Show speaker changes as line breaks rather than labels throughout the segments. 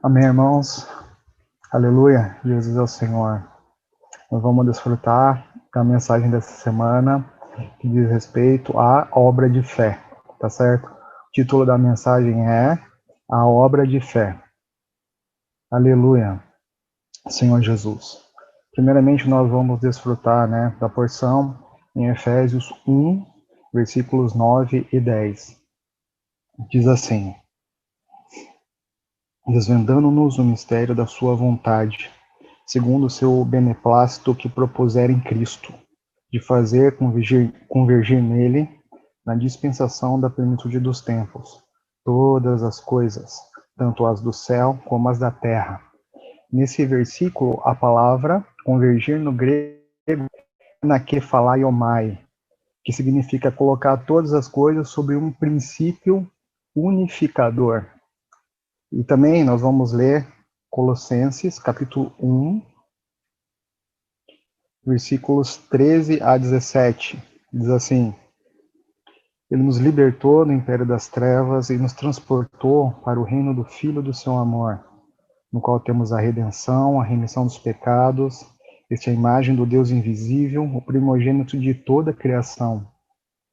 Amém, irmãos. Aleluia. Jesus é o Senhor. Nós vamos desfrutar da mensagem dessa semana que diz respeito à obra de fé, tá certo? O título da mensagem é A Obra de Fé. Aleluia, Senhor Jesus. Primeiramente, nós vamos desfrutar, da porção em Efésios 1, versículos 9 e 10. Diz assim: desvendando-nos o mistério da sua vontade, segundo o seu beneplácito que propuser em Cristo, de fazer convergir nele, na dispensação da plenitude dos tempos, todas as coisas, tanto as do céu como as da terra. Nesse versículo, a palavra convergir no grego é nakephalaiomai, que significa colocar todas as coisas sobre um princípio unificador. E também nós vamos ler Colossenses, capítulo 1, versículos 13 a 17. Diz assim: ele nos libertou do império das trevas e nos transportou para o reino do Filho do seu amor, no qual temos a redenção, a remissão dos pecados. Esta é a imagem do Deus invisível, o primogênito de toda a criação,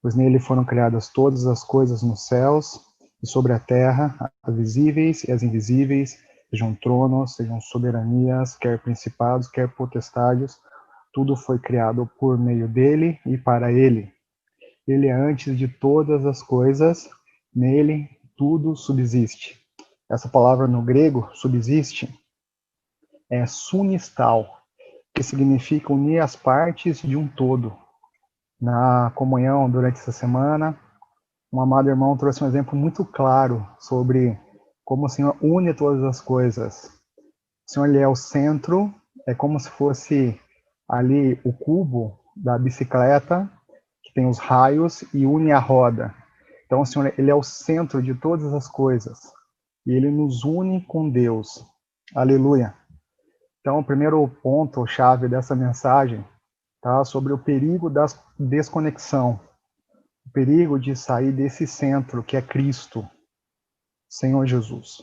pois nele foram criadas todas as coisas nos céus e sobre a terra, as visíveis e as invisíveis, sejam tronos, sejam soberanias, quer principados, quer potestades. Tudo foi criado por meio dele e para ele. Ele é antes de todas as coisas, nele tudo subsiste. Essa palavra no grego, subsiste, é sunistal, que significa unir as partes de um todo. Na comunhão durante essa semana, um amado irmão trouxe um exemplo muito claro sobre como o Senhor une todas as coisas. O Senhor, ele é o centro, é como se fosse ali o cubo da bicicleta, que tem os raios e une a roda. Então, o Senhor, ele é o centro de todas as coisas. E ele nos une com Deus. Aleluia. Então, o primeiro ponto, chave dessa mensagem, tá sobre o perigo da desconexão. O perigo de sair desse centro, que é Cristo, Senhor Jesus.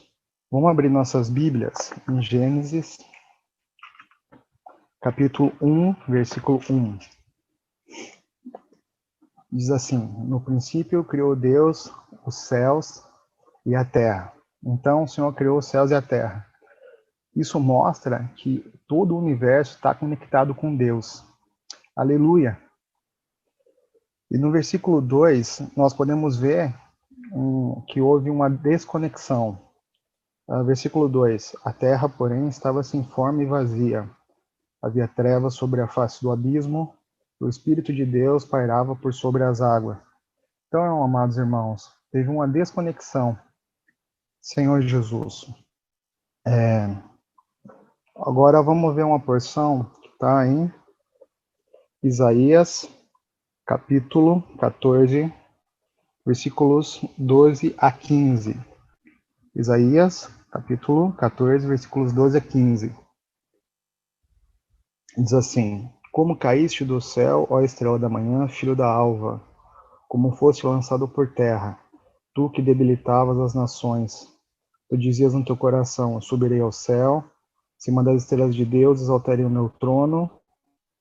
Vamos abrir nossas Bíblias em Gênesis, capítulo 1, versículo 1. Diz assim: no princípio criou Deus os céus e a terra. Então o Senhor criou os céus e a terra. Isso mostra que todo o universo está conectado com Deus. Aleluia! E no versículo 2, nós podemos ver que houve uma desconexão. Versículo 2: a terra, porém, estava sem forma e vazia. Havia trevas sobre a face do abismo, e o Espírito de Deus pairava por sobre as águas. Então, amados irmãos, teve uma desconexão. Senhor Jesus. Agora vamos ver uma porção que está em Isaías, capítulo 14, versículos 12 a 15. Isaías, capítulo 14, versículos 12 a 15. Diz assim: como caíste do céu, ó estrela da manhã, filho da alva, como foste lançado por terra, tu que debilitavas as nações. Tu dizias no teu coração: eu subirei ao céu, acima das estrelas de Deus exaltarei o meu trono,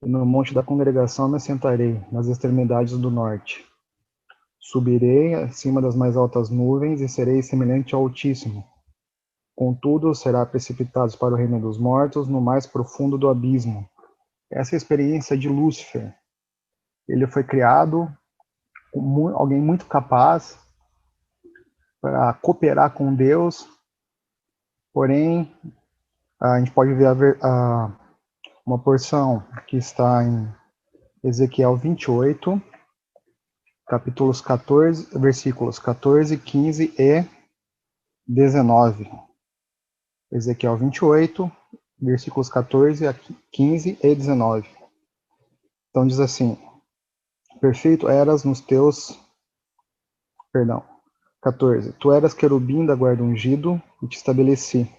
e no monte da congregação me assentarei, nas extremidades do norte. Subirei acima das mais altas nuvens e serei semelhante ao Altíssimo. Contudo, será precipitado para o reino dos mortos, no mais profundo do abismo. Essa é a experiência de Lúcifer. Ele foi criado como alguém muito capaz para cooperar com Deus, porém, a gente pode ver uma porção que está em Ezequiel 28, capítulos 14, versículos 14, 15 e 19. Ezequiel 28, versículos 14 a 15 e 19. Então diz assim: perfeito eras nos teus... Perdão. 14. Tu eras querubim da guarda ungido e te estabeleci.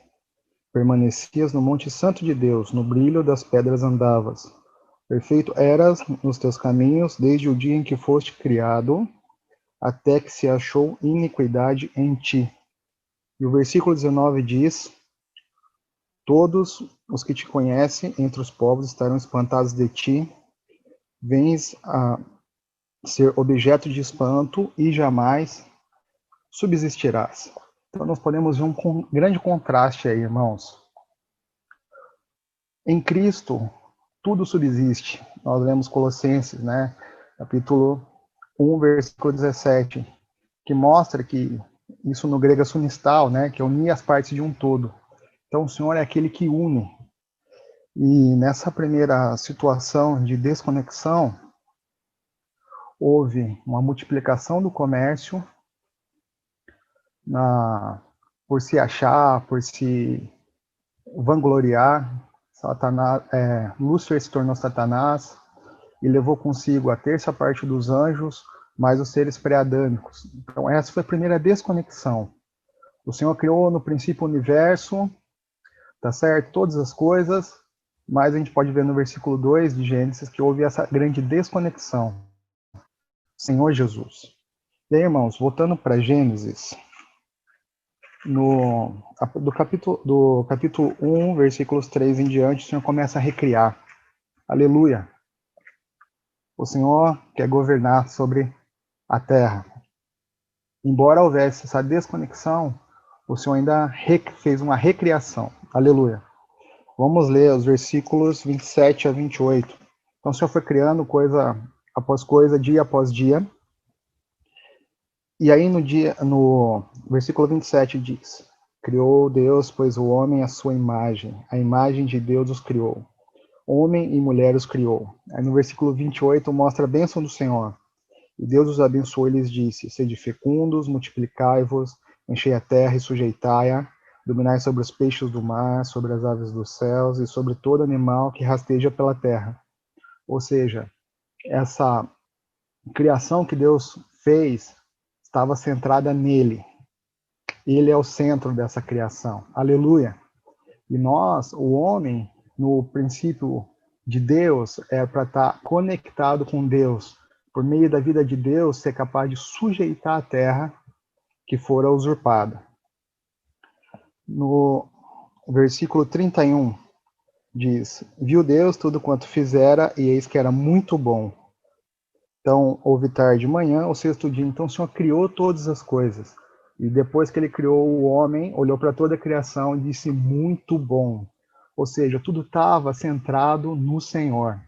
Permanecias no monte santo de Deus, no brilho das pedras andavas. Perfeito eras nos teus caminhos, desde o dia em que foste criado, até que se achou iniquidade em ti. E o versículo 19 diz: Todos os que te conhecem entre os povos estarão espantados de ti. Vens a ser objeto de espanto e jamais subsistirás. Então nós podemos ver um grande contraste aí, irmãos. Em Cristo, tudo subsiste. Nós lemos Colossenses, né? Capítulo 1, versículo 17, que mostra que isso no grego é sunistal, né? Que é unir as partes de um todo. Então o Senhor é aquele que une. E nessa primeira situação de desconexão, houve uma multiplicação do comércio por se achar, por se vangloriar. Lúcifer se tornou Satanás e levou consigo a terça parte dos anjos, mais os seres pré-adâmicos. Então essa foi a primeira desconexão. O Senhor criou no princípio o universo, tá certo? Todas as coisas, mas a gente pode ver no versículo 2 de Gênesis que houve essa grande desconexão. Senhor Jesus. E aí, irmãos, voltando para Gênesis, do capítulo 1, versículos 3 em diante, o Senhor começa a recriar. Aleluia! O Senhor quer governar sobre a terra. Embora houvesse essa desconexão, o Senhor ainda fez uma recriação. Aleluia! Vamos ler os versículos 27 a 28. Então o Senhor foi criando coisa após coisa, dia após dia. E aí no versículo 27 diz: Criou Deus, pois o homem à sua imagem, a imagem de Deus os criou. Homem e mulher os criou. Aí no versículo 28 mostra a bênção do Senhor. E Deus os abençoou e lhes disse: Sede fecundos, multiplicai-vos, enchei a terra e sujeitai-a, dominai sobre os peixes do mar, sobre as aves dos céus e sobre todo animal que rasteja pela terra. Ou seja, essa criação que Deus fez estava centrada nele. Ele é o centro dessa criação. Aleluia! E nós, o homem, no princípio de Deus, é para estar conectado com Deus, por meio da vida de Deus, ser capaz de sujeitar a terra que fora usurpada. No versículo 31 diz: Viu Deus tudo quanto fizera, e eis que era muito bom. Então, houve tarde e manhã, o sexto dia. Então, o Senhor criou todas as coisas. E depois que ele criou o homem, olhou para toda a criação e disse: muito bom. Ou seja, tudo estava centrado no Senhor.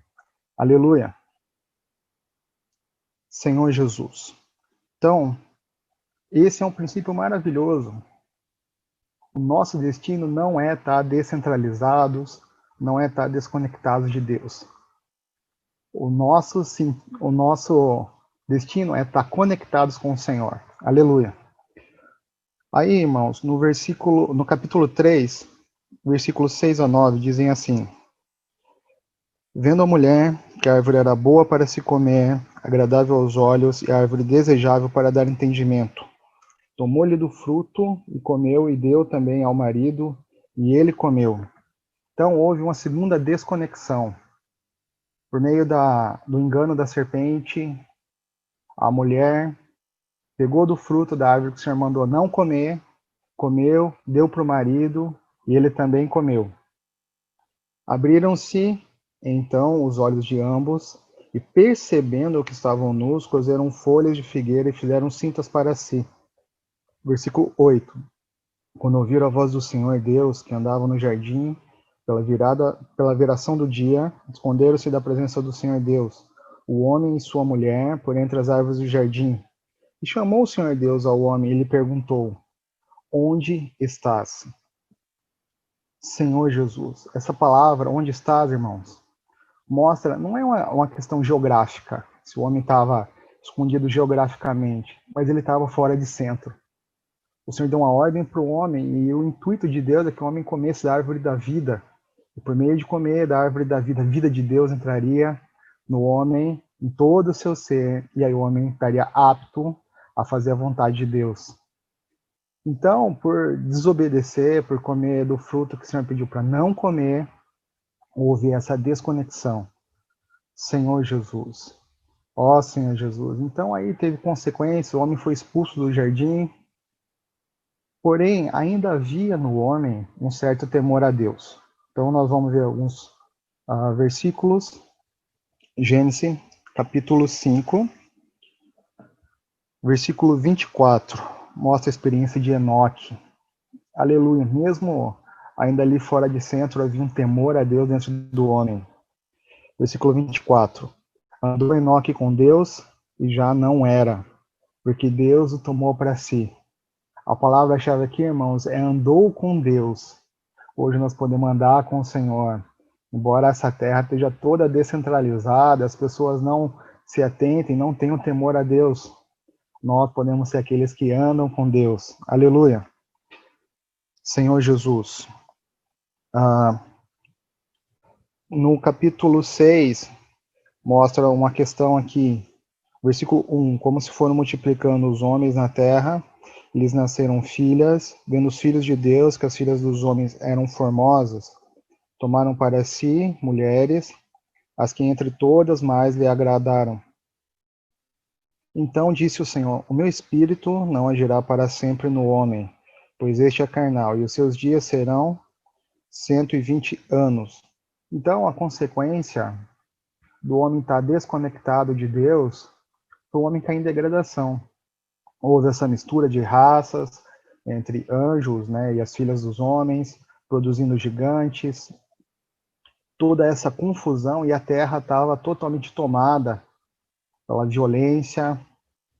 Aleluia. Senhor Jesus. Então, esse é um princípio maravilhoso. O nosso destino não é estar descentralizados, não é estar desconectados de Deus. O nosso destino é estar conectados com o Senhor. Aleluia. Aí, irmãos, no capítulo 3, versículos 6 a 9, dizem assim: Vendo a mulher que a árvore era boa para se comer, agradável aos olhos e a árvore desejável para dar entendimento, tomou-lhe do fruto e comeu e deu também ao marido, e ele comeu. Então houve uma segunda desconexão. Por meio do engano da serpente, a mulher pegou do fruto da árvore que o Senhor mandou não comer, comeu, deu para o marido, e ele também comeu. Abriram-se, então, os olhos de ambos, e percebendo que estavam nus, coseram folhas de figueira e fizeram cintas para si. Versículo 8. Quando ouviram a voz do Senhor Deus, que andava no jardim, pela viração do dia, esconderam-se da presença do Senhor Deus, o homem e sua mulher, por entre as árvores do jardim. E chamou o Senhor Deus ao homem e lhe perguntou: Onde estás? Senhor Jesus. Essa palavra, onde estás, irmãos, mostra, não é uma questão geográfica, se o homem estava escondido geograficamente, mas ele estava fora de centro. O Senhor deu uma ordem para o homem, e o intuito de Deus é que o homem comesse da árvore da vida. E por meio de comer da árvore da vida, a vida de Deus entraria no homem, em todo o seu ser, e aí o homem estaria apto a fazer a vontade de Deus. Então, por desobedecer, por comer do fruto que o Senhor pediu para não comer, houve essa desconexão. Senhor Jesus. Ó Senhor Jesus. Então aí teve consequência, o homem foi expulso do jardim, Porém, ainda havia no homem um certo temor a Deus. Então, nós vamos ver alguns versículos. Gênesis, capítulo 5, versículo 24, mostra a experiência de Enoque. Aleluia, mesmo ainda ali fora de centro, havia um temor a Deus dentro do homem. Versículo 24, andou Enoque com Deus e já não era, porque Deus o tomou para si. A palavra-chave aqui, irmãos, é andou com Deus. Hoje nós podemos andar com o Senhor. Embora essa terra esteja toda descentralizada, as pessoas não se atentem, não tenham temor a Deus, nós podemos ser aqueles que andam com Deus. Aleluia. Senhor Jesus. No capítulo 6, mostra uma questão aqui. Versículo 1, como se foram multiplicando os homens na terra, lhes nasceram filhas, vendo os filhos de Deus que as filhas dos homens eram formosas, tomaram para si mulheres, as que entre todas mais lhe agradaram. Então disse o Senhor, o meu espírito não agirá para sempre no homem, pois este é carnal, e os seus dias serão 120 anos. Então a consequência do homem estar desconectado de Deus, o homem está em degradação. Houve essa mistura de raças entre anjos, né, e as filhas dos homens, produzindo gigantes, toda essa confusão, e a terra estava totalmente tomada pela violência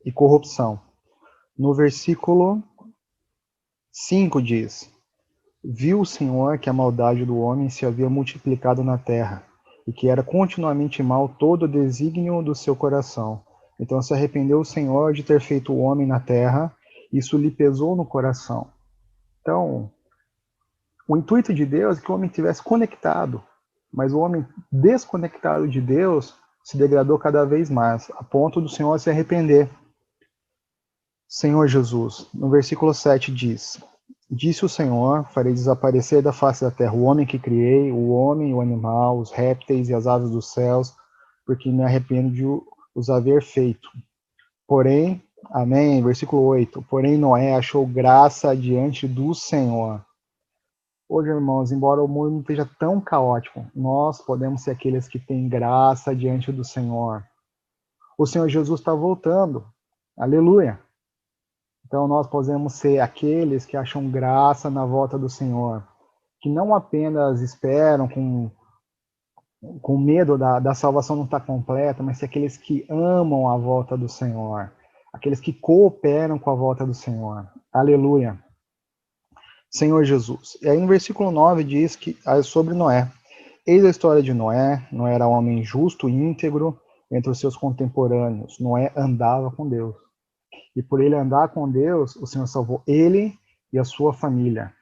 e corrupção. No versículo 5 diz, viu o Senhor que a maldade do homem se havia multiplicado na terra, e que era continuamente mal todo o desígnio do seu coração. Então se arrependeu o Senhor de ter feito o homem na terra, isso lhe pesou no coração. Então, o intuito de Deus é que o homem estivesse conectado, mas o homem desconectado de Deus se degradou cada vez mais, a ponto do Senhor se arrepender. Senhor Jesus, no versículo 7 diz, disse o Senhor, farei desaparecer da face da terra o homem que criei, o homem, o animal, os répteis e as aves dos céus, porque me arrependo de os haver feito. Porém, amém, versículo 8, porém Noé achou graça diante do Senhor. Hoje, irmãos, embora o mundo esteja tão caótico, nós podemos ser aqueles que têm graça diante do Senhor. O Senhor Jesus está voltando. Aleluia. Então nós podemos ser aqueles que acham graça na volta do Senhor, que não apenas esperam com medo da salvação não estar completa, mas ser aqueles que amam a volta do Senhor, aqueles que cooperam com a volta do Senhor. Aleluia. Senhor Jesus. E aí no versículo 9 diz que sobre Noé. Eis a história de Noé. Noé era um homem justo e íntegro entre os seus contemporâneos. Noé andava com Deus. E por ele andar com Deus, o Senhor salvou ele e a sua família.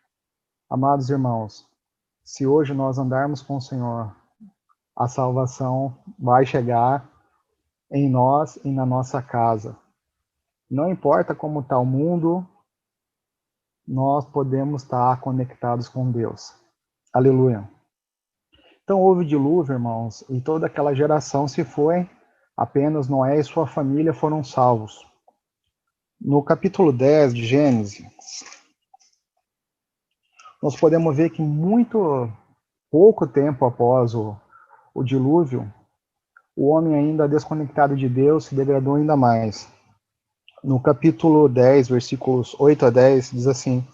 Amados irmãos, se hoje nós andarmos com o Senhor, a salvação vai chegar em nós e na nossa casa. Não importa como está o mundo, nós podemos estar conectados com Deus. Aleluia. Então houve dilúvio, irmãos, e toda aquela geração se foi, apenas Noé e sua família foram salvos. No capítulo 10 de Gênesis, nós podemos ver que muito pouco tempo após o dilúvio, o homem ainda desconectado de Deus se degradou ainda mais. No capítulo 10, versículos 8 a 10, diz assim,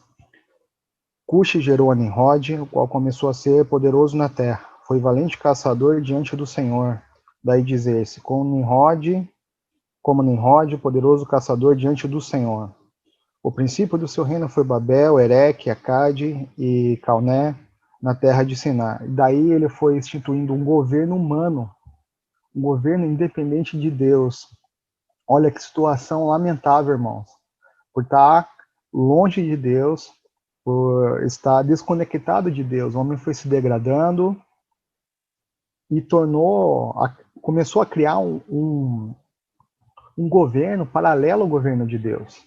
Cuxi gerou a Nimrod, o qual começou a ser poderoso na terra. Foi valente caçador diante do Senhor. Daí dizer-se, como Nimrod, poderoso caçador diante do Senhor. O princípio do seu reino foi Babel, Ereque, Acade e Calné, na terra de Sinar. Daí ele foi instituindo um governo humano, um governo independente de Deus. Olha que situação lamentável, irmãos. Por estar longe de Deus, por estar desconectado de Deus. O homem foi se degradando e começou a criar um governo paralelo ao governo de Deus.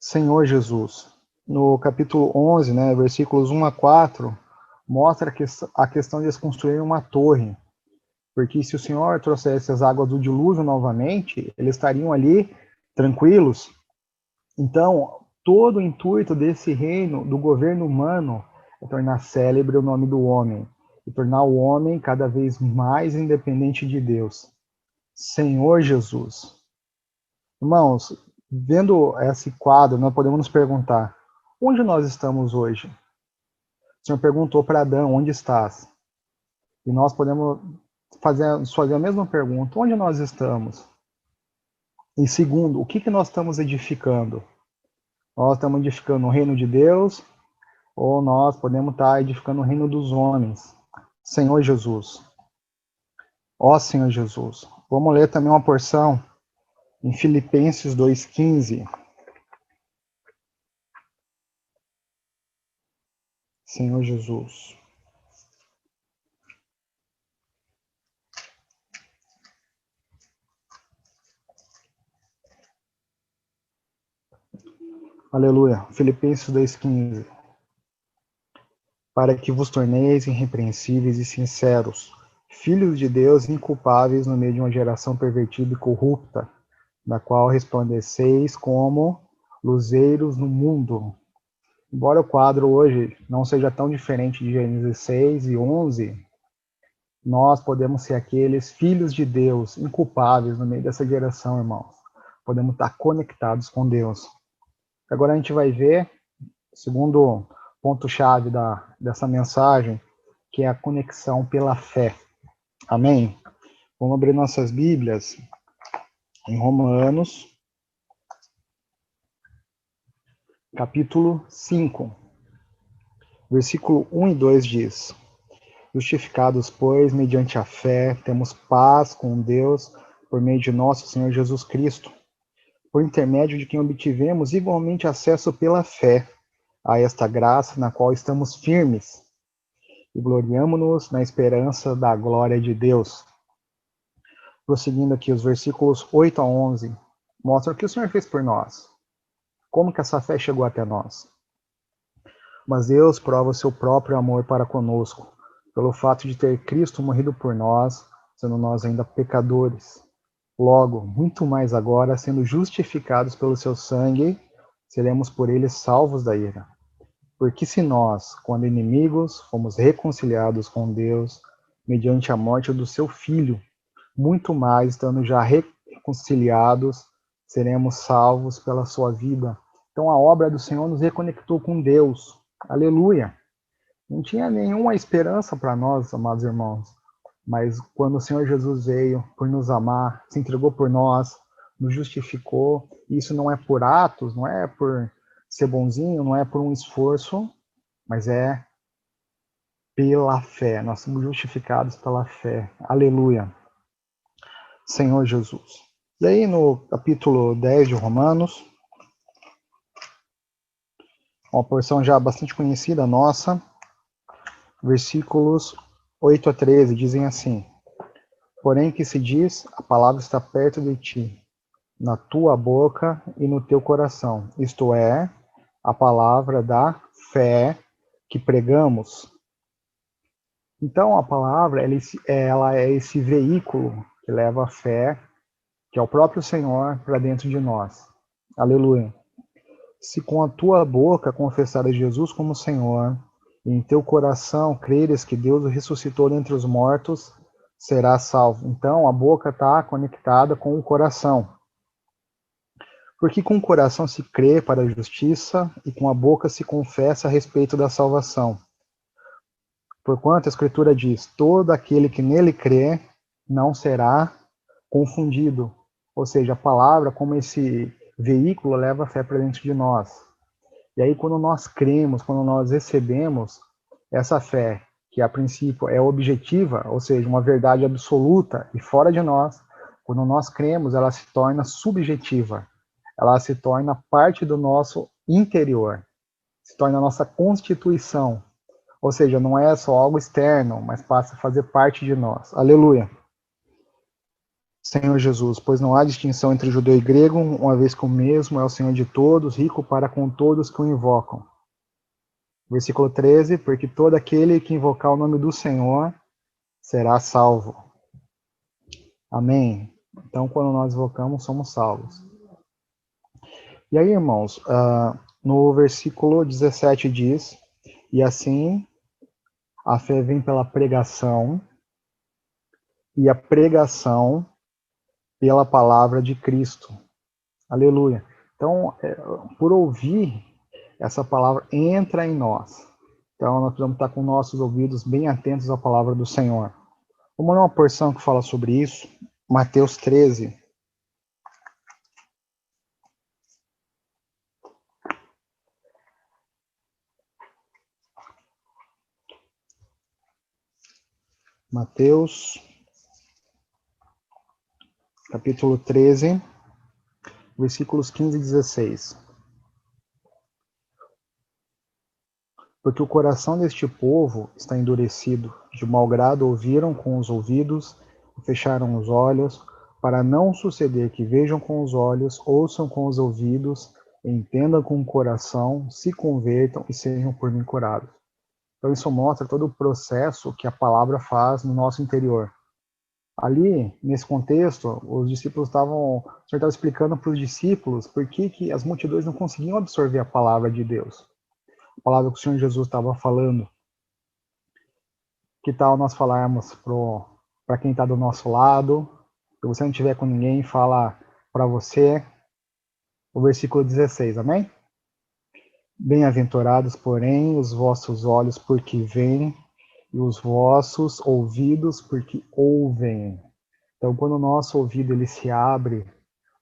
Senhor Jesus, no capítulo 11, né, versículos 1 a 4, mostra a questão de eles construírem uma torre. Porque se o Senhor trouxesse as águas do dilúvio novamente, eles estariam ali tranquilos. Então, todo o intuito desse reino, do governo humano, é tornar célebre o nome do homem e tornar o homem cada vez mais independente de Deus. Senhor Jesus. Irmãos, vendo esse quadro, nós podemos nos perguntar: onde nós estamos hoje? O Senhor perguntou para Adão: onde estás? E nós podemos fazer a mesma pergunta: onde nós estamos? E segundo, o que nós estamos edificando? Nós estamos edificando o reino de Deus ou nós podemos estar edificando o reino dos homens? Senhor Jesus. Ó Senhor Jesus. Vamos ler também uma porção em Filipenses 2,15. Senhor Jesus. Aleluia. Filipenses 2,15. Para que vos torneis irrepreensíveis e sinceros, filhos de Deus inculpáveis no meio de uma geração pervertida e corrupta, na qual resplandeceis como luzeiros no mundo. Embora o quadro hoje não seja tão diferente de Gênesis 6 e 11, nós podemos ser aqueles filhos de Deus inculpáveis no meio dessa geração, irmãos. Podemos estar conectados com Deus. Agora a gente vai ver, segundo ponto-chave dessa mensagem, que é a conexão pela fé. Amém? Vamos abrir nossas Bíblias em Romanos, capítulo 5, versículo 1 e 2 diz: Justificados, pois, mediante a fé, temos paz com Deus por meio de nosso Senhor Jesus Cristo, por intermédio de quem obtivemos igualmente acesso pela fé a esta graça na qual estamos firmes e gloriamo-nos na esperança da glória de Deus. Prosseguindo aqui, os versículos 8 a 11 mostram o que o Senhor fez por nós, como que essa fé chegou até nós. Mas Deus prova o seu próprio amor para conosco, pelo fato de ter Cristo morrido por nós, sendo nós ainda pecadores. Logo, muito mais agora, sendo justificados pelo seu sangue, seremos por ele salvos da ira. Porque se nós, quando inimigos, fomos reconciliados com Deus, mediante a morte do seu Filho, muito mais, estando já reconciliados, seremos salvos pela sua vida. Então a obra do Senhor nos reconectou com Deus. Aleluia! Não tinha nenhuma esperança para nós, amados irmãos. Mas quando o Senhor Jesus veio por nos amar, se entregou por nós, nos justificou, isso não é por atos, não é por ser bonzinho, não é por um esforço, mas é pela fé. Nós somos justificados pela fé. Aleluia. Senhor Jesus. E aí no capítulo 10 de Romanos, uma porção já bastante conhecida nossa, versículos 8 a 13, dizem assim: Porém que se diz, a palavra está perto de ti, na tua boca e no teu coração, isto é, a palavra da fé que pregamos. Então a palavra, ela é esse veículo que leva a fé, que é o próprio Senhor, para dentro de nós. Aleluia. Se com a tua boca confessares Jesus como Senhor, e em teu coração creres que Deus o ressuscitou dentre os mortos, serás salvo. Então a boca está conectada com o coração. Porque com o coração se crê para a justiça, e com a boca se confessa a respeito da salvação. Porquanto a Escritura diz: todo aquele que nele crê não será confundido. Ou seja, a palavra, como esse veículo, leva a fé para dentro de nós. E aí, quando nós cremos, quando nós recebemos essa fé, que a princípio é objetiva, ou seja, uma verdade absoluta e fora de nós, quando nós cremos, ela se torna subjetiva. Ela se torna parte do nosso interior, se torna a nossa constituição. Ou seja, não é só algo externo, mas passa a fazer parte de nós. Aleluia. Senhor Jesus, pois não há distinção entre judeu e grego, uma vez que o mesmo é o Senhor de todos, rico para com todos que o invocam. Versículo 13, porque todo aquele que invocar o nome do Senhor será salvo. Amém? Então, quando nós invocamos, somos salvos. E aí, irmãos, No versículo 17 diz: e assim a fé vem pela pregação, e a pregação pela palavra de Cristo. Aleluia. Então, por ouvir, essa palavra entra em nós. Então, nós precisamos estar com nossos ouvidos bem atentos à palavra do Senhor. Vamos ler uma porção que fala sobre isso. Mateus 13. Mateus, capítulo 13, versículos 15 e 16. Porque o coração deste povo está endurecido, de mau grado ouviram com os ouvidos e fecharam os olhos, para não suceder que vejam com os olhos, ouçam com os ouvidos, entendam com o coração, se convertam e sejam por mim curados. Então isso mostra todo o processo que a palavra faz no nosso interior. Ali, nesse contexto, os discípulos o Senhor estava explicando para os discípulos por que as multidões não conseguiam absorver a palavra de Deus. A palavra que o Senhor Jesus estava falando. Que tal nós falarmos para quem está do nosso lado? Se você não estiver com ninguém, fala para você o versículo 16, amém? Bem-aventurados, porém, os vossos olhos porque veem, e os vossos ouvidos porque ouvem. Então, quando o nosso ouvido ele se abre,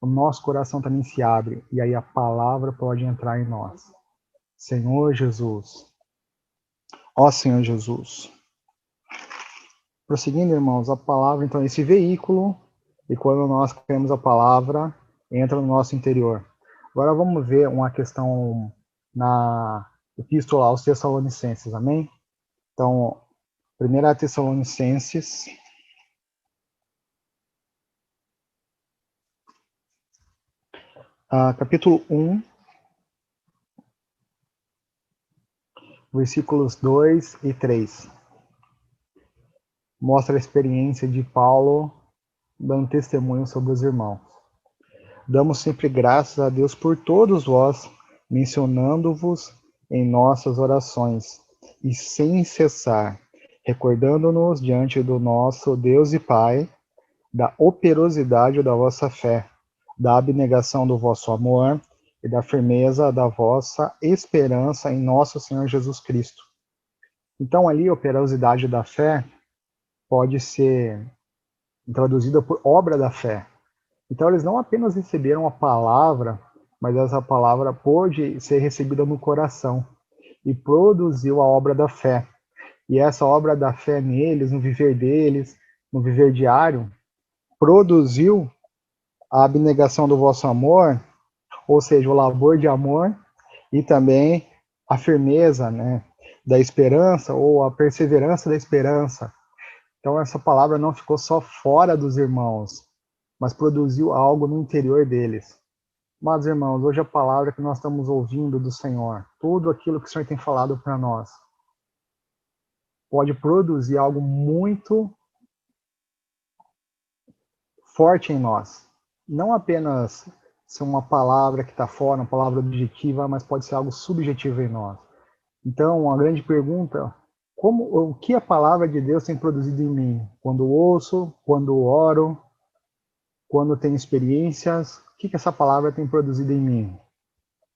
o nosso coração também se abre, e aí a palavra pode entrar em nós. Senhor Jesus. Ó Senhor Jesus. Prosseguindo, irmãos, a palavra, então, é esse veículo, e quando nós queremos a palavra, entra no nosso interior. Agora vamos ver uma questão na epístola aos Tessalonicenses, amém? Então, 1 Tessalonicenses, capítulo 1, versículos 2 e 3. Mostra a experiência de Paulo dando testemunho sobre os irmãos. Damos sempre graças a Deus por todos vós, mencionando-vos em nossas orações, e sem cessar, recordando-nos diante do nosso Deus e Pai, da operosidade da vossa fé, da abnegação do vosso amor e da firmeza da vossa esperança em nosso Senhor Jesus Cristo. Então, ali, a operosidade da fé pode ser traduzida por obra da fé. Então, eles não apenas receberam a palavra, mas essa palavra pôde ser recebida no coração e produziu a obra da fé. E essa obra da fé neles, no viver deles, no viver diário, produziu a abnegação do vosso amor, ou seja, o labor de amor, e também a firmeza, né, da esperança, ou a perseverança da esperança. Então, essa palavra não ficou só fora dos irmãos, mas produziu algo no interior deles. Mas, irmãos, hoje a palavra que nós estamos ouvindo do Senhor, tudo aquilo que o Senhor tem falado para nós, pode produzir algo muito forte em nós. Não apenas ser uma palavra que está fora, uma palavra objetiva, mas pode ser algo subjetivo em nós. Então, a grande pergunta, o que a palavra de Deus tem produzido em mim? Quando ouço, quando oro, quando tenho experiências, o que essa palavra tem produzido em mim?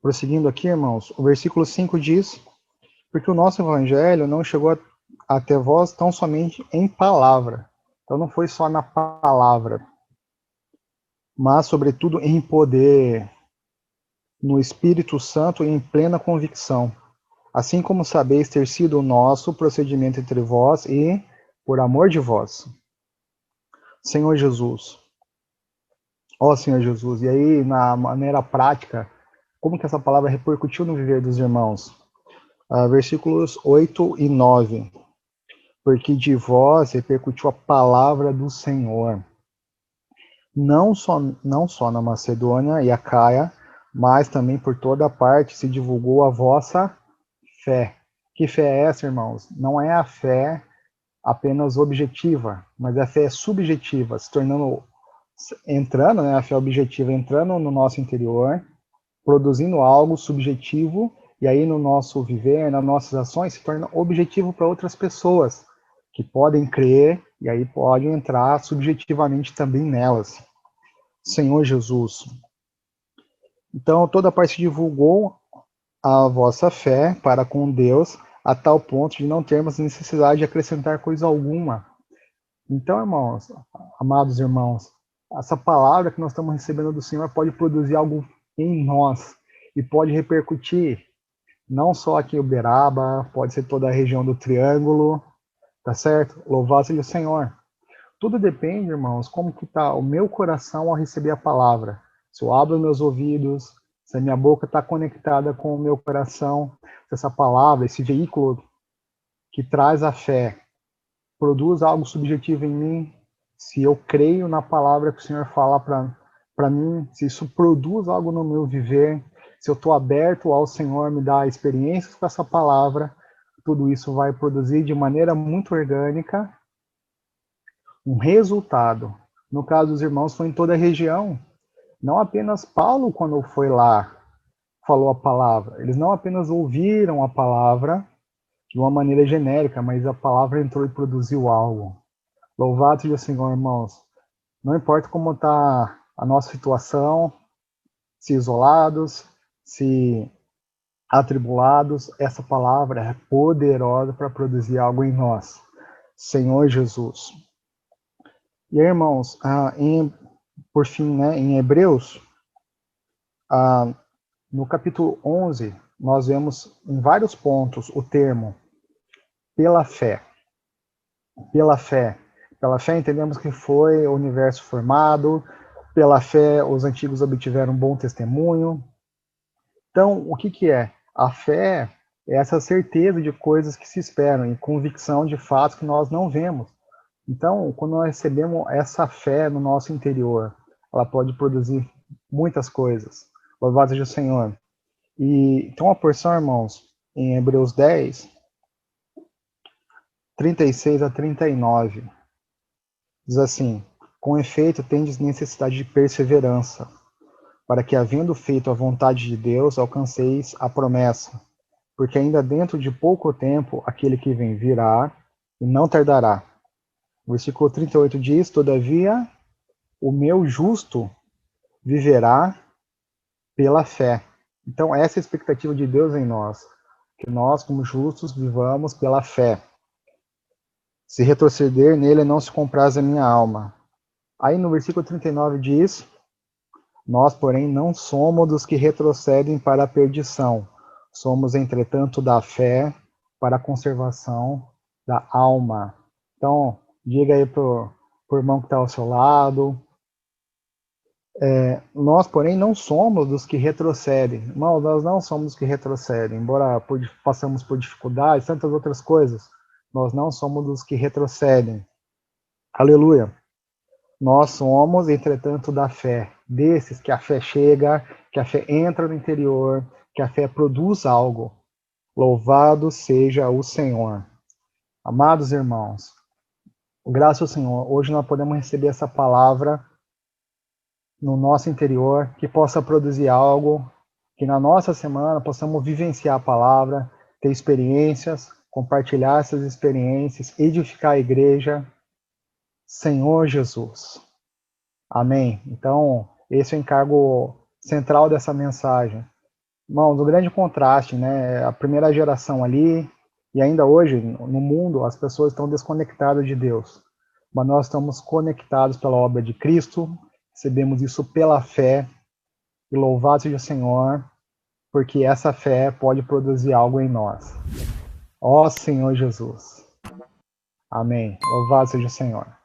Prosseguindo aqui, irmãos, o versículo 5 diz: porque o nosso evangelho não chegou até vós tão somente em palavra. Então não foi só na palavra, mas sobretudo em poder, no Espírito Santo e em plena convicção. Assim como sabeis ter sido o nosso procedimento entre vós e por amor de vós. Senhor Jesus. Ó Senhor Jesus. E aí, na maneira prática, como que essa palavra repercutiu no viver dos irmãos? Versículos 8 e 9. Porque de vós repercutiu a palavra do Senhor. Não só na Macedônia e Acaia, mas também por toda parte se divulgou a vossa fé. Que fé é essa, irmãos? Não é a fé apenas objetiva, mas a fé subjetiva, entrando, né, a fé objetiva entrando no nosso interior, produzindo algo subjetivo, e aí no nosso viver, nas nossas ações, se torna objetivo para outras pessoas, que podem crer, e aí podem entrar subjetivamente também nelas. Senhor Jesus. Então, toda parte divulgou a vossa fé para com Deus, a tal ponto de não termos necessidade de acrescentar coisa alguma. Então, irmãos, amados irmãos, essa palavra que nós estamos recebendo do Senhor pode produzir algo em nós e pode repercutir não só aqui em Uberaba, pode ser toda a região do Triângulo, tá certo? Louvado seja o Senhor. Tudo depende, irmãos, como que está o meu coração ao receber a palavra. Se eu abro meus ouvidos, se a minha boca está conectada com o meu coração, se essa palavra, esse veículo que traz a fé, produz algo subjetivo em mim, se eu creio na palavra que o Senhor fala para mim, se isso produz algo no meu viver, se eu estou aberto ao Senhor me dar experiências com essa palavra, tudo isso vai produzir de maneira muito orgânica um resultado. No caso dos irmãos, foi em toda a região. Não apenas Paulo, quando foi lá, falou a palavra. Eles não apenas ouviram a palavra de uma maneira genérica, mas a palavra entrou e produziu algo. Louvado seja o Senhor, irmãos. Não importa como está a nossa situação, se isolados, se atribulados, essa palavra é poderosa para produzir algo em nós. Senhor Jesus. E aí, irmãos, por fim, né, em Hebreus, no capítulo 11, nós vemos em vários pontos o termo pela fé. Pela fé. Pela fé entendemos que foi o universo formado, pela fé os antigos obtiveram um bom testemunho. Então, o que que é? A fé é essa certeza de coisas que se esperam e convicção de fatos que nós não vemos. Então, quando nós recebemos essa fé no nosso interior, ela pode produzir muitas coisas. Louvado seja o Senhor. E tem uma porção, irmãos, em Hebreus 10, 36 a 39. Diz assim: com efeito, tendes necessidade de perseverança, para que, havendo feito a vontade de Deus, alcanceis a promessa. Porque ainda dentro de pouco tempo, aquele que vem virá e não tardará. O versículo 38 diz: todavia, o meu justo viverá pela fé. Então, essa é a expectativa de Deus em nós, que nós, como justos, vivamos pela fé. Se retroceder nele, não se compraz a minha alma. Aí no versículo 39 diz: nós, porém, não somos dos que retrocedem para a perdição. Somos, entretanto, da fé para a conservação da alma. Então, diga aí pro irmão que está ao seu lado. Nós, porém, não somos dos que retrocedem. Irmão, nós não somos dos que retrocedem. Embora passamos por dificuldades, tantas outras coisas, nós não somos dos que retrocedem. Aleluia. Nós somos, entretanto, da fé. Desses que a fé chega, que a fé entra no interior, que a fé produz algo. Louvado seja o Senhor. Amados irmãos, graças ao Senhor, hoje nós podemos receber essa palavra no nosso interior, que possa produzir algo, que na nossa semana possamos vivenciar a palavra, ter experiências, compartilhar essas experiências, edificar a igreja. Senhor Jesus. Amém. Então, esse é o encargo central dessa mensagem. Irmãos, o grande contraste, né? A primeira geração ali, e ainda hoje, no mundo, as pessoas estão desconectadas de Deus. Mas nós estamos conectados pela obra de Cristo, recebemos isso pela fé, e louvado seja o Senhor, porque essa fé pode produzir algo em nós. Ó Senhor Jesus. Amém. Louvado seja o Senhor.